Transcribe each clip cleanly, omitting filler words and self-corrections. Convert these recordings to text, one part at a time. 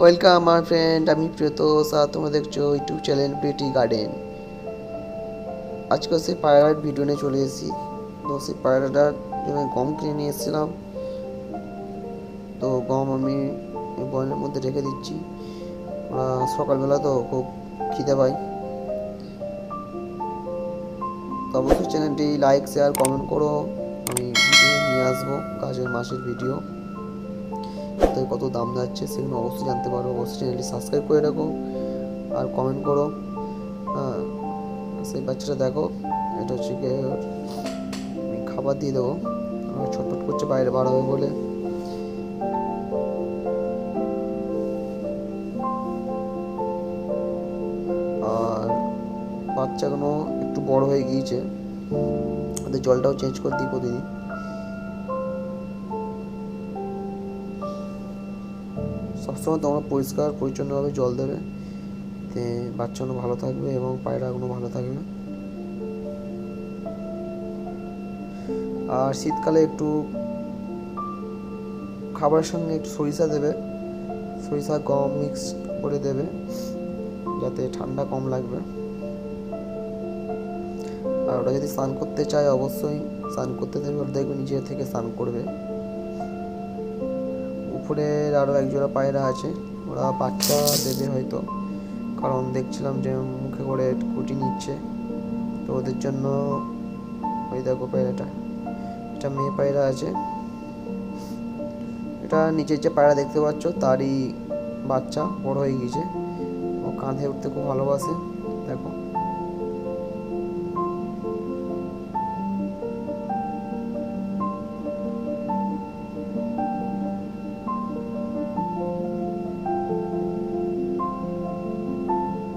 Welcome my friend, আমি প্রিয়তোষ আর তোমরা দেখছো ইউটিউব চ্যানেল প্রিটি গার্ডেন। আজকে সেই পায়রার ভিডিও নিয়ে চলে এসেছি। তো সেই পায়রাটার জন্য গম কিনে নিয়ে এসেছিলাম। তো গম আমি বয়নের মধ্যে রেখে দিচ্ছি। ওরা সকালবেলা তো খুব খিদে পায়। তো অবশ্যই চ্যানেলটি লাইক শেয়ার কমেন্ট করো। আমি ভিডিও নিয়ে আসবো কাজের মাসের ভিডিও। তো কত দাম যাচ্ছে সেগুলো অবশ্যই জানতে পারো। অবশ্যই চ্যানেলটি সাবস্ক্রাইব করে রাখো আর কমেন্ট করো। হ্যাঁ, সেই বাচ্চাটা দেখো, এটা হচ্ছে গিয়ে আমি খাবার দিয়ে দেবো। ছটফট করছে বাইরে বার হবে বলে। আর বাচ্চাগুলো একটু বড় হয়ে গিয়েছে, ওদের জলটাও চেঞ্জ করে দিই প্রতিদিন। সবসময় তোমরা পরিষ্কার পরিচ্ছন্নভাবে জল দেবে, তে বাচ্চাগুলো ভালো থাকবে এবং পায়রাগুলো ভালো থাকবে। আর শীতকালে একটু খাবারের সঙ্গে একটু সরিষা দেবে, সরিষা গম মিক্স করে দেবে যাতে ঠান্ডা কম লাগবে। আর ওরা যদি স্নান করতে চায় অবশ্যই স্নান করতে দেবে, ওরা দেখবে নিজে থেকে স্নান করবে। উপরের আরও একজোড়া পায়রা আছে, ওরা বাচ্চা দেবে হয়তো, কারণ দেখছিলাম যে মুখে করে কুটি নিচ্ছে। তো ওদের জন্য ওই দেখো পায়রাটা, এটা মেয়ে পায়রা আছে। এটা নিচের যে পায়রা দেখতে পাচ্ছ তারই বাচ্চা, বড় হয়ে গিয়েছে। ও কাঁধে উঠতে খুব ভালোবাসে, দেখো।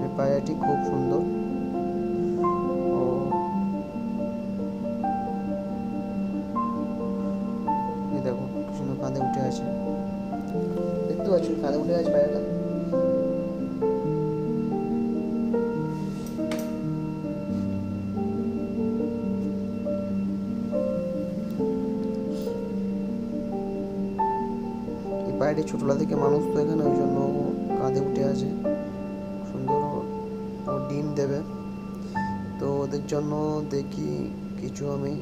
এই পায়রাটি খুব সুন্দর। ও এই দেখো কি সুন্দর কাঁধে উঠে আছে, দেখতে পাচ্ছ কাঁধে উঠে আছে পায়রাটা। এই পায়রাটি ছোটবেলা থেকে মানুষ তো এখানে, ওই জন্য কাঁধে উঠে আছে সুন্দর। ও ডিম দেবে, তো ওদের জন্য দেখি কিছু আমি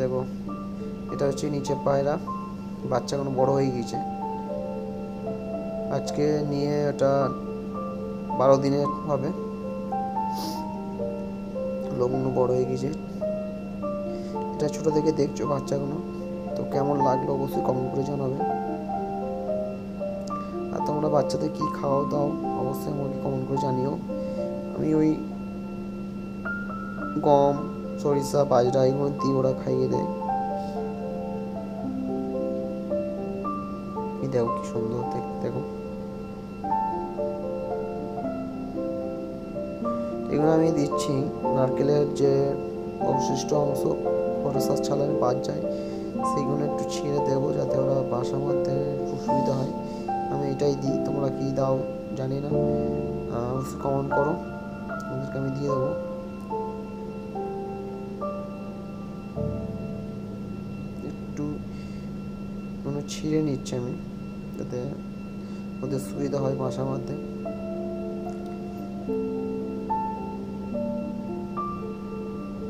দেখো। এটা হচ্ছে নিচে পায়রা, বাচ্চাগুলো বড় হয়ে গিয়েছে। আজকে নিয়ে ওটা 12 দিনের হবে, লোকগুলো বড় হয়ে গিয়েছে। এটা ছোট থেকে দেখছো বাচ্চাগুলো, তো কেমন লাগলো অবশ্যই কমেন্ট করে জানাবে। আর তোমরা বাচ্চাদের কি খাওয়াও দাও অবশ্যই আমাকে কমেন্ট করে জানিও। আমি ওই গম সরিষা বাজরা এগুলো দিয়ে ওরা খাইয়ে দেয়। এই দেখো কি সুন্দর দেখতে, দেখো। এগুলো আমি দিচ্ছি নারকেলের যে অবশিষ্ট অংশ, খোসা ছাড়ালে বাদ যায়, সেইগুলো একটু ছিঁড়ে দেবো যাতে ওরা বাসা বাঁধতে খুব সুবিধা হয়। আমি এটাই দিই, তোমরা কি দাও জানি না, অবশ্যই কমেন্ট করো, ওদেরকে আমি দিয়ে দেবো। একটু ছিঁড়ে নিচ্ছি আমি যাতে ওদের সুবিধা হয় বাসা বাঁধতে।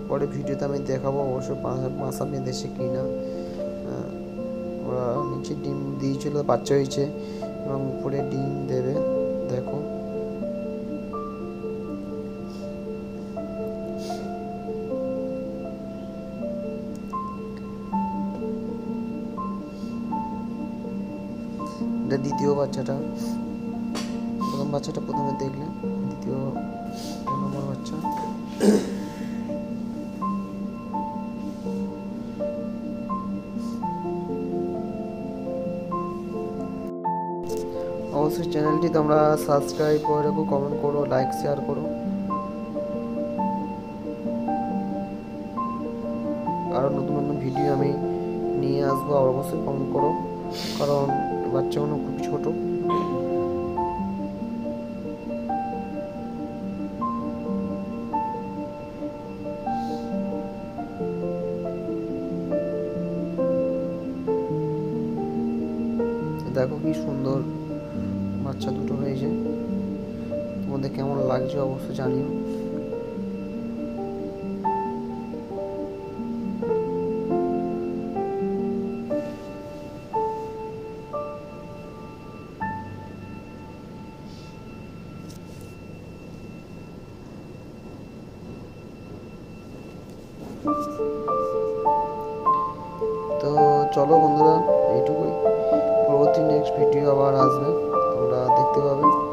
পরে ভিডিওতে আমি দেখাবো অবশ্যই বাসা বেঁধেছে কি না। ওরা নিচে ডিম দিয়েছিল, বাচ্চা হয়েছে এবং উপরে ডিম দেবে, দেখো। এটা দ্বিতীয় বাচ্চাটা, প্রথম বাচ্চাটা প্রথমে দেখলে, দ্বিতীয় নম্বর বাচ্চা। অবশ্যই চ্যানেলটি তোমরা সাবস্ক্রাইব করে রাখো, কমেন্ট করো, লাইক শেয়ার করো। আরও নতুন নতুন ভিডিও আমি নিয়ে আসবো, আর অবশ্যই কমেন্ট করো, কারণ বাচ্চাগুলো খুব ছোটো। দেখো কি সুন্দর বাচ্চা দুটো হয়েছে। তোমাদের কেমন লাগছে অবশ্যই জানিও। তো চলো বন্ধুরা, এইটুকুই। পরবর্তী নেক্সট ভিডিও আবার আসবে, তোমরা দেখতে পাবে।